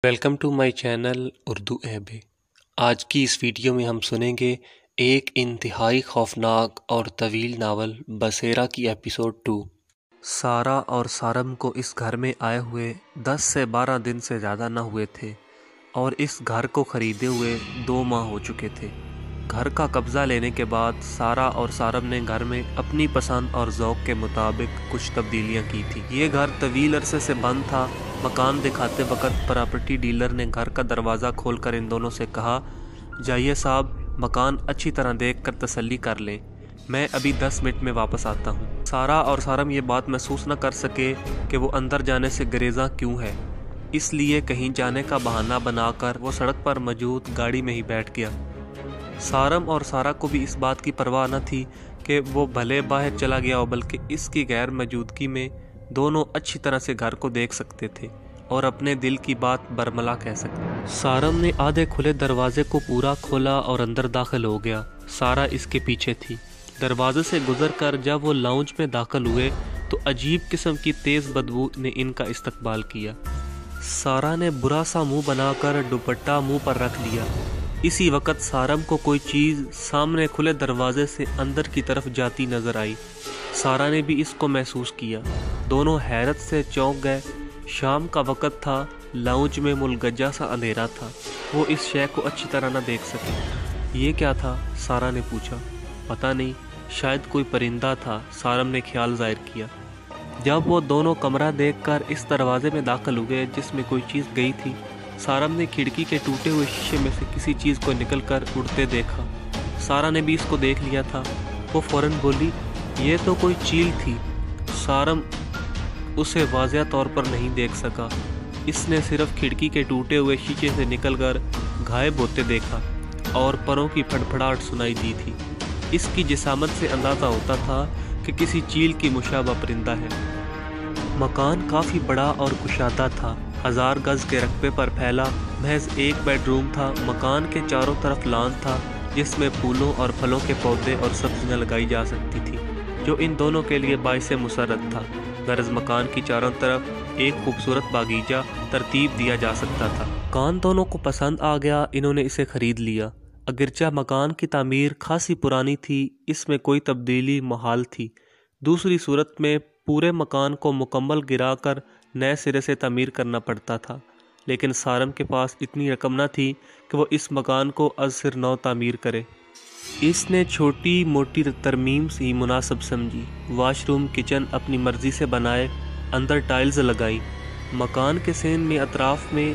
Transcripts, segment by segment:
Welcome to my channel Urdu ایبے۔ آج کی اس ویڈیو میں ہم سنیں گے ایک انتہائی خوفناک اور طویل ناول بسیرا کی ایپیسوڈ 2۔ سارا اور سارم کو اس گھر میں آئے ہوئے 10 سے 12 دن سے زیادہ نہ ہوئے تھے اور اس گھر کو خریدے ہوئے 2 ماہ ہو چکے تھے۔ گھر کا قبضہ لینے کے بعد سارا اور سارم نے گھر میں اپنی پسند اور ذوق کے مطابق کچھ تبدیلیاں کی تھی۔ یہ گھر طویل عرصے سے بند تھا۔ مکان دکھاتے وقت پراپرٹی ڈیلر نے گھر کا دروازہ کھول کر ان دونوں سے کہا، جائیے صاحب، مکان اچھی طرح دیکھ کر تسلی کر لیں، میں ابھی 10 منٹ میں واپس آتا ہوں۔ سارا اور سارم یہ بات محسوس نہ کر سکے کہ وہ اندر جانے سے گریزاں کیوں ہے، اس لیے کہیں جانے کا بہانہ بنا کر وہ سڑک پر موجود گاڑی میں ہی بیٹھ گیا۔ سارم اور سارا کو بھی اس بات کی پرواہ نہ تھی کہ وہ بھلے باہر چلا گیا ہو، بلکہ اس کی غیر موجودگی میں دونوں اچھی طرح سے گھر کو دیکھ سکتے تھے اور اپنے دل کی بات برملا کہہ سکتے۔ سارم نے آدھے کھلے دروازے کو پورا کھولا اور اندر داخل ہو گیا۔ سارا اس کے پیچھے تھی۔ دروازے سے گزر کر جب وہ لاؤنج میں داخل ہوئے تو عجیب قسم کی تیز بدبو نے ان کا استقبال کیا۔ سارا نے برا سا منہ بنا کر دوپٹہ منہ پر رکھ لیا۔ اسی وقت سارم کو کوئی چیز سامنے کھلے دروازے سے اندر کی طرف جاتی نظر آئی۔ سارا نے بھی اس کو محسوس کیا۔ دونوں حیرت سے چونک گئے۔ شام کا وقت تھا، لاؤنج میں ملگجا سا اندھیرا تھا، وہ اس شے کو اچھی طرح نہ دیکھ سکے۔ یہ کیا تھا؟ سارا نے پوچھا۔ پتہ نہیں، شاید کوئی پرندہ تھا، سارم نے خیال ظاہر کیا۔ جب وہ دونوں کمرہ دیکھ کر اس دروازے میں داخل ہوئے جس میں کوئی چیز گئی تھی، سارم نے کھڑکی کے ٹوٹے ہوئے شیشے میں سے کسی چیز کو نکل کر اڑتے دیکھا۔ سارا نے بھی اس کو دیکھ لیا تھا۔ وہ فوراً بولی، یہ تو کوئی چیل تھی۔ سارم اسے واضح طور پر نہیں دیکھ سکا، اس نے صرف کھڑکی کے ٹوٹے ہوئے شیشے سے نکل کر غائب ہوتے دیکھا اور پروں کی پھڑپھڑاہٹ سنائی دی تھی۔ اس کی جسامت سے اندازہ ہوتا تھا کہ کسی چیل کی مشابہ پرندہ ہے۔ مکان کافی بڑا اور کشادہ تھا، 1000 گز کے رقبے پر پھیلا محض ایک بیڈ روم تھا۔ مکان کے چاروں طرف لان تھا جس میں پھولوں اور پھلوں کے پودے اور سبزیاں لگائی جا سکتی تھی، جو ان دونوں کے لیے باعث مسرت تھا۔ غرض مکان کی چاروں طرف ایک خوبصورت باغیچہ ترتیب دیا جا سکتا تھا۔ مکان دونوں کو پسند آ گیا، انہوں نے اسے خرید لیا۔ اگرچہ مکان کی تعمیر خاصی پرانی تھی، اس میں کوئی تبدیلی محال تھی۔ دوسری صورت میں پورے مکان کو مکمل گرا کر نئے سرے سے تعمیر کرنا پڑتا تھا، لیکن سارم کے پاس اتنی رقم نہ تھی کہ وہ اس مکان کو از سر نو تعمیر کرے۔ اس نے چھوٹی موٹی ترمیم ہی مناسب سمجھی۔ واش روم، کچن اپنی مرضی سے بنائے، اندر ٹائلز لگائیں۔ مکان کے سین میں اطراف میں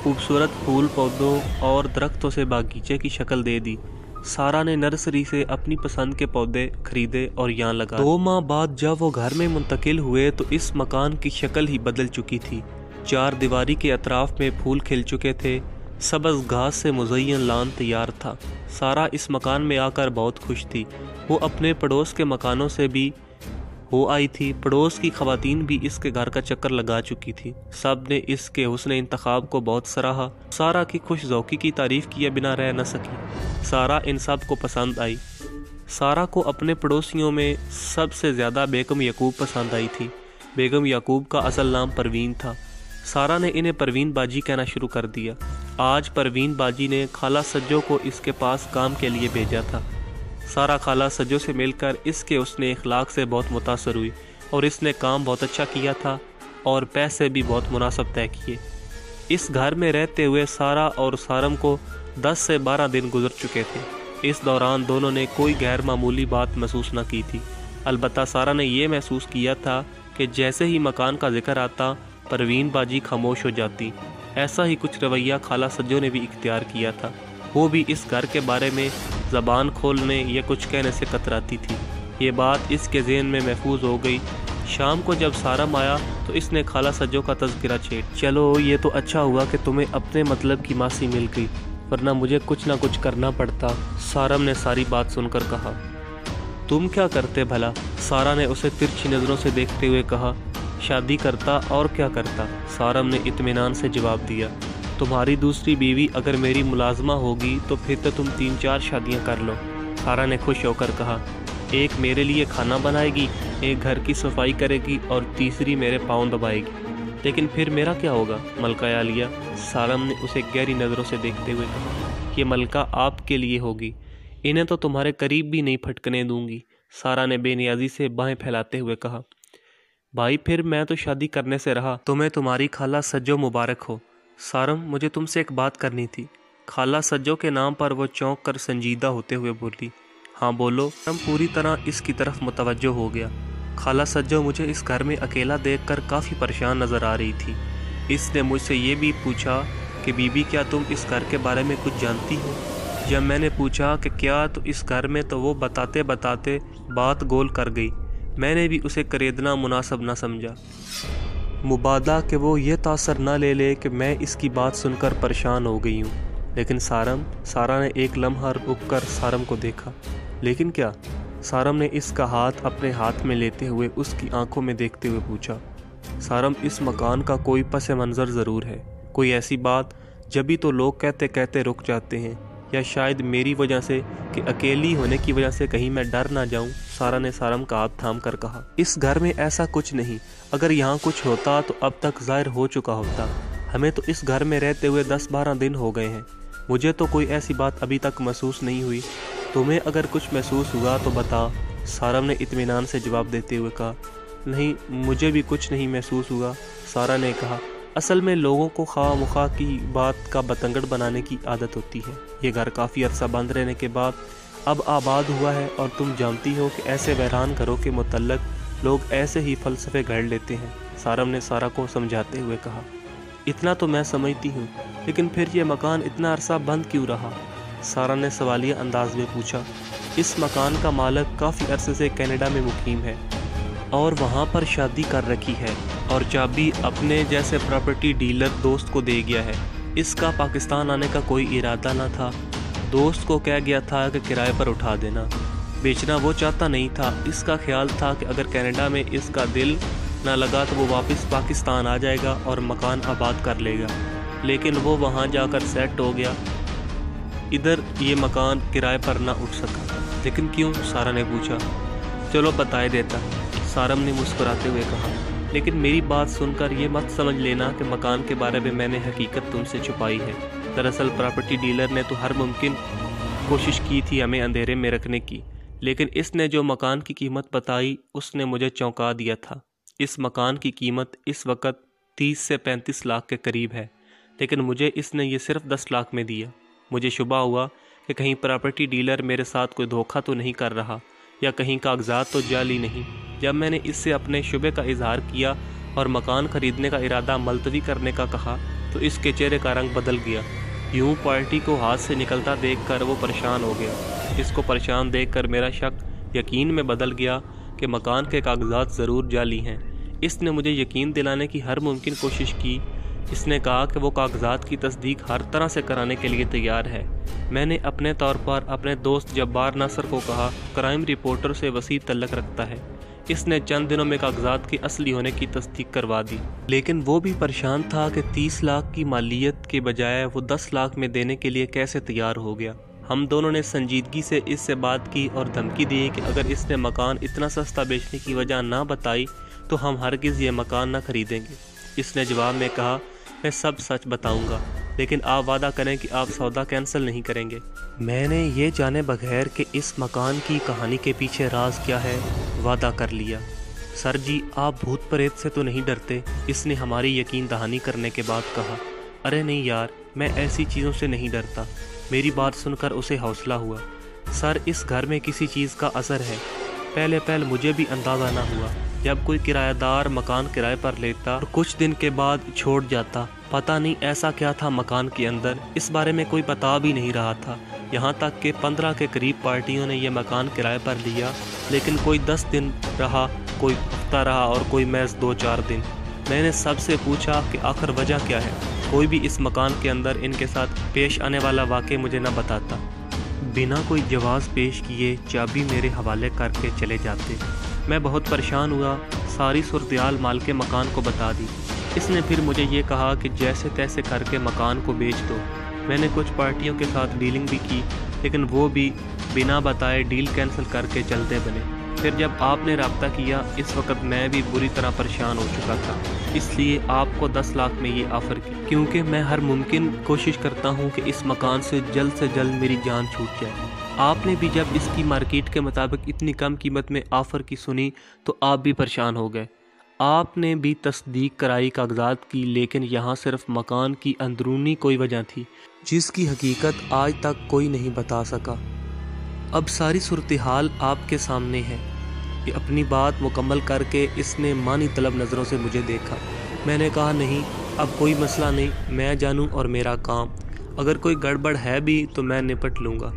خوبصورت پھول پودوں اور درختوں سے باغیچے کی شکل دے دی۔ سارا نے نرسری سے اپنی پسند کے پودے خریدے اور یہاں لگائے۔ 2 ماہ بعد جب وہ گھر میں منتقل ہوئے تو اس مکان کی شکل ہی بدل چکی تھی۔ 4 دیواری کے اطراف میں پھول کھل چکے تھے، سبز گھاس سے مزین لان تیار تھا۔ سارا اس مکان میں آ کر بہت خوش تھی۔ وہ اپنے پڑوس کے مکانوں سے بھی ہو آئی تھی۔ پڑوس کی خواتین بھی اس کے گھر کا چکر لگا چکی تھی۔ سب نے اس کے حسن انتخاب کو بہت سراہا۔ سارا کی خوش ذوقی کی تعریف کیے بنا رہ نہ سکی۔ سارا ان سب کو پسند آئی۔ سارا کو اپنے پڑوسیوں میں سب سے زیادہ بیگم یعقوب پسند آئی تھی۔ بیگم یعقوب کا اصل نام پروین تھا۔ سارا نے انہیں پروین باجی کہنا شروع کر دیا۔ آج پروین باجی نے خالہ سجو کو اس کے پاس کام کے لیے بھیجا تھا۔ سارا خالہ سجو سے مل کر اس کے حسن اخلاق سے بہت متاثر ہوئی اور اس نے کام بہت اچھا کیا تھا اور پیسے بھی بہت مناسب طے کیے۔ اس گھر میں رہتے ہوئے سارا اور سارم کو 10 سے 12 دن گزر چکے تھے۔ اس دوران دونوں نے کوئی غیر معمولی بات محسوس نہ کی تھی۔ البتہ سارا نے یہ محسوس کیا تھا کہ جیسے ہی مکان کا ذکر آتا، پروین باجی خاموش ہو جاتی۔ ایسا ہی کچھ رویہ خالہ سجو نے بھی اختیار کیا تھا۔ وہ بھی اس گھر کے بارے میں زبان کھولنے یا کچھ کہنے سے کتراتی تھی۔ یہ بات اس کے ذہن میں محفوظ ہو گئی۔ شام کو جب سارم آیا تو اس نے خالہ سجو کا تذکرہ چھیڑ، چلو یہ تو اچھا ہوا کہ تمہیں اپنے مطلب کی ماسی مل گئی، ورنہ مجھے کچھ نہ کچھ کرنا پڑتا۔ سارم نے ساری بات سن کر کہا، تم کیا کرتے بھلا؟ سارا نے اسے ترچھی نظروں سے دیکھتے ہوئے کہا، شادی کرتا اور کیا کرتا۔ سارم نے اطمینان سے جواب دیا، تمہاری دوسری بیوی اگر میری ملازمہ ہوگی تو پھر تو تم 3-4 شادیاں کر لو۔ سارا نے خوش ہو کر کہا، ایک میرے لیے کھانا بنائے گی، ایک گھر کی صفائی کرے گی اور تیسری میرے پاؤں دبائے گی۔ لیکن پھر میرا کیا ہوگا ملکہ عالیہ؟ سارم نے اسے گہری نظروں سے دیکھتے ہوئے کہا۔ یہ ملکہ آپ کے لیے ہوگی، انہیں تو تمہارے قریب بھی نہیں پھٹکنے دوں گی، سارا نے بے نیازی سے باہیں پھیلاتے ہوئے کہا۔ بھائی پھر میں تو شادی کرنے سے رہا، تمہیں تمہاری خالہ سجو مبارک ہو۔ سارم مجھے تم سے ایک بات کرنی تھی۔ خالہ سجو کے نام پر وہ چونک کر سنجیدہ ہوتے ہوئے بولی۔ ہاں بولو۔ سارم پوری طرح اس کی طرف متوجہ ہو گیا۔ خالہ سجو مجھے اس گھر میں اکیلا دیکھ کر کافی پریشان نظر آ رہی تھی۔ اس نے مجھ سے یہ بھی پوچھا کہ بی بی کیا تم اس گھر کے بارے میں کچھ جانتی ہو؟ جب میں نے پوچھا کہ کیا تو اس گھر میں، تو وہ بتاتے بتاتے بات گول کر گئی۔ میں نے بھی اسے کریدنا مناسب نہ سمجھا، مبادا کہ وہ یہ تاثر نہ لے لے کہ میں اس کی بات سن کر پریشان ہو گئی ہوں۔ لیکن سارا نے ایک لمحہ رک کر سارم کو دیکھا۔ لیکن کیا؟ سارم نے اس کا ہاتھ اپنے ہاتھ میں لیتے ہوئے اس کی آنکھوں میں دیکھتے ہوئے پوچھا۔ سارم اس مکان کا کوئی پس منظر ضرور ہے، کوئی ایسی بات جبھی تو لوگ کہتے کہتے رک جاتے ہیں، یا شاید میری وجہ سے کہ اکیلی ہونے کی وجہ سے کہیں میں ڈر نہ جاؤں۔ سارا نے سارم کا ہاتھ تھام کر کہا۔ اس گھر میں ایسا کچھ نہیں، اگر یہاں کچھ ہوتا تو اب تک ظاہر ہو چکا ہوتا۔ ہمیں تو اس گھر میں رہتے ہوئے 10-12 دن ہو گئے ہیں، مجھے تو کوئی ایسی بات ابھی تک محسوس نہیں ہوئی۔ تمہیں اگر کچھ محسوس ہوا تو بتا، سارم نے اطمینان سے جواب دیتے ہوئے کہا۔ نہیں، مجھے بھی کچھ نہیں محسوس ہوا، سارا نے کہا۔ اصل میں لوگوں کو خواہ مخواہ کی بات کا بتنگڑ بنانے کی عادت ہوتی ہے۔ یہ گھر کافی عرصہ بند رہنے کے بعد اب آباد ہوا ہے، اور تم جانتی ہو کہ ایسے ویران گھروں کے متعلق لوگ ایسے ہی فلسفے گھڑ لیتے ہیں، سارم نے سارا کو سمجھاتے ہوئے کہا۔ اتنا تو میں سمجھتی ہوں، لیکن پھر یہ مکان اتنا عرصہ بند کیوں رہا؟ سارا نے سوالیہ انداز میں پوچھا۔ اس مکان کا مالک کافی عرصے سے کینیڈا میں مقیم ہے اور وہاں پر شادی کر رکھی ہے، اور چابی اپنے جیسے پراپرٹی ڈیلر دوست کو دے گیا ہے۔ اس کا پاکستان آنے کا کوئی ارادہ نہ تھا، دوست کو کہہ گیا تھا کہ کرائے پر اٹھا دینا، بیچنا وہ چاہتا نہیں تھا۔ اس کا خیال تھا کہ اگر کینیڈا میں اس کا دل نہ لگا تو وہ واپس پاکستان آ جائے گا اور مکان آباد کر لے گا، لیکن وہ وہاں جا کر سیٹ ہو گیا، ادھر یہ مکان کرائے پر نہ اٹھ سکا۔ لیکن کیوں؟ سارا نے پوچھا۔ چلو بتائے دیتا، سارم نے مسکراتے ہوئے کہا، لیکن میری بات سن کر یہ مت سمجھ لینا کہ مکان کے بارے میں میں نے حقیقت تم سے چھپائی ہے۔ دراصل پراپرٹی ڈیلر نے تو ہر ممکن کوشش کی تھی ہمیں اندھیرے میں رکھنے کی، لیکن اس نے جو مکان کی قیمت بتائی اس نے مجھے چونکا دیا تھا۔ اس مکان کی قیمت اس وقت 30 سے 35 لاکھ کے قریب ہے، لیکن مجھے اس نے یہ صرف 10 لاکھ میں دیا۔ مجھے شبہ ہوا کہ کہیں پراپرٹی ڈیلر میرے ساتھ کوئی دھوکہ تو نہیں کر رہا، یا کہیں کاغذات تو جعلی نہیں۔ جب میں نے اس سے اپنے شبے کا اظہار کیا اور مکان خریدنے کا ارادہ ملتوی کرنے کا کہا تو اس کے چہرے کا رنگ بدل گیا۔ یوں پارٹی کو ہاتھ سے نکلتا دیکھ کر وہ پریشان ہو گیا۔ اس کو پریشان دیکھ کر میرا شک یقین میں بدل گیا کہ مکان کے کاغذات ضرور جعلی ہیں۔ اس نے مجھے یقین دلانے کی ہر ممکن کوشش کی۔ اس نے کہا کہ وہ کاغذات کی تصدیق ہر طرح سے کرانے کے لیے تیار ہے۔ میں نے اپنے طور پر اپنے دوست جبار ناصر کو کہا، کرائم رپورٹر سے وسیع تعلق رکھتا ہے، اس نے چند دنوں میں کاغذات کی اصلی ہونے کی تصدیق کروا دی۔ لیکن وہ بھی پریشان تھا کہ 30 لاکھ کی مالیت کے بجائے وہ 10 لاکھ میں دینے کے لیے کیسے تیار ہو گیا۔ ہم دونوں نے سنجیدگی سے اس سے بات کی اور دھمکی دی کہ اگر اس نے مکان اتنا سستا بیچنے کی وجہ نہ بتائی تو ہم ہرگز یہ مکان نہ خریدیں گے۔ اس نے جواب میں کہا، میں سب سچ بتاؤں گا، لیکن آپ وعدہ کریں کہ آپ سودا کینسل نہیں کریں گے۔ میں نے یہ جانے بغیر کہ اس مکان کی کہانی کے پیچھے راز کیا ہے وعدہ کر لیا۔ سر جی، آپ بھوت پریت سے تو نہیں ڈرتے؟ اس نے ہماری یقین دہانی کرنے کے بعد کہا۔ ارے نہیں یار، میں ایسی چیزوں سے نہیں ڈرتا۔ میری بات سن کر اسے حوصلہ ہوا۔ سر، اس گھر میں کسی چیز کا اثر ہے۔ پہلے مجھے بھی اندازہ نہ ہوا، جب کوئی کرایہ دار مکان کرائے پر لیتا اور کچھ دن کے بعد چھوڑ جاتا۔ پتہ نہیں ایسا کیا تھا مکان کے اندر، اس بارے میں کوئی بتا بھی نہیں رہا تھا، یہاں تک کہ 15 کے قریب پارٹیوں نے یہ مکان کرائے پر لیا، لیکن کوئی 10 دن رہا، کوئی ہفتہ رہا اور کوئی محض 2-4 دن۔ میں نے سب سے پوچھا کہ آخر وجہ کیا ہے، کوئی بھی اس مکان کے اندر ان کے ساتھ پیش آنے والا واقعہ مجھے نہ بتاتا۔ بنا کوئی جواز پیش کیے چابی میرے حوالے کر کے چلے جاتے۔ میں بہت پریشان ہوا، ساری صورتحال مالک مکان کو بتا دی۔ اس نے پھر مجھے یہ کہا کہ جیسے تیسے کر کے مکان کو بیچ دو۔ میں نے کچھ پارٹیوں کے ساتھ ڈیلنگ بھی کی، لیکن وہ بھی بنا بتائے ڈیل کینسل کر کے چلتے بنے۔ پھر جب آپ نے رابطہ کیا اس وقت میں بھی بری طرح پریشان ہو چکا تھا، اس لیے آپ کو 10 لاکھ میں یہ آفر کی، کیونکہ میں ہر ممکن کوشش کرتا ہوں کہ اس مکان سے جلد میری جان چھوٹ جائے۔ آپ نے بھی جب اس کی مارکیٹ کے مطابق اتنی کم قیمت میں آفر کی سنی تو آپ بھی پریشان ہو گئے۔ آپ نے بھی تصدیق کرائی، کاغذات کی، لیکن یہاں صرف مکان کی اندرونی کوئی وجہ تھی جس کی حقیقت آج تک کوئی نہیں بتا سکا۔ اب ساری صورتحال آپ کے سامنے ہے۔ اپنی بات مکمل کر کے اس نے معنی طلب نظروں سے مجھے دیکھا۔ میں نے کہا نہیں، اب کوئی مسئلہ نہیں، میں جانوں اور میرا کام، اگر کوئی گڑبڑ ہے بھی تو میں نپٹ لوں گا۔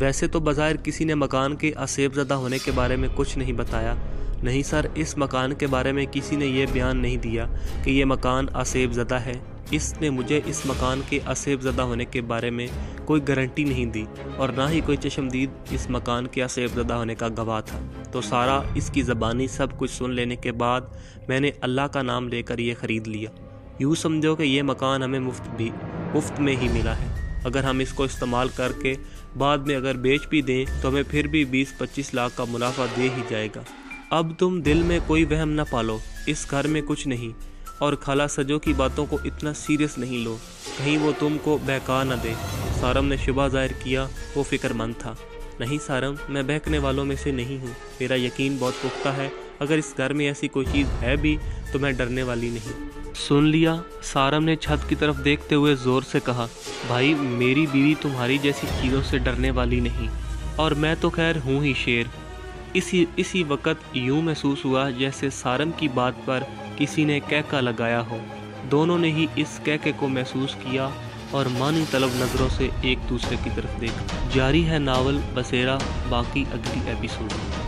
ویسے تو بظاہر کسی نے مکان کے آسیب زدہ ہونے کے بارے میں کچھ نہیں بتایا۔ نہیں سر، اس مکان کے بارے میں کسی نے یہ بیان نہیں دیا کہ یہ مکان آسیب زدہ ہے۔ اس نے مجھے اس مکان کے آسیب زدہ ہونے کے بارے میں کوئی گارنٹی نہیں دی اور نہ ہی کوئی چشمدید اس مکان کے آسیب زدہ ہونے کا گواہ تھا۔ تو سارا اس کی زبانی سب کچھ سن لینے کے بعد میں نے اللہ کا نام لے کر یہ خرید لیا۔ یوں سمجھو کہ یہ مکان ہمیں مفت میں ہی ملا ہے۔ اگر ہم اس کو استعمال کر کے بعد میں اگر بیچ بھی دیں تو ہمیں پھر بھی 20-25 لاکھ کا منافع دے ہی جائے گا۔ اب تم دل میں کوئی وہم نہ پالو، اس گھر میں کچھ نہیں، اور خالہ سجو کی باتوں کو اتنا سیریس نہیں لو، کہیں وہ تم کو بہکا نہ دے۔ سارم نے شبہ ظاہر کیا، وہ فکر مند تھا۔ نہیں سارم، میں بہکنے والوں میں سے نہیں ہوں، میرا یقین بہت پختہ ہے، اگر اس گھر میں ایسی کوئی چیز ہے بھی تو میں ڈرنے والی نہیں۔ سن لیا؟ سارم نے چھت کی طرف دیکھتے ہوئے زور سے کہا۔ بھائی، میری بیوی تمہاری جیسی چیزوں سے ڈرنے والی نہیں، اور میں تو خیر ہوں ہی شیر۔ اسی وقت یوں محسوس ہوا جیسے سارم کی بات پر کسی نے کہکا لگایا ہو۔ دونوں نے ہی اس کہکے کو محسوس کیا اور معنی طلب نظروں سے ایک دوسرے کی طرف دیکھا۔ جاری ہے ناول بسیرا، باقی اگلی ایپیسوڈ میں۔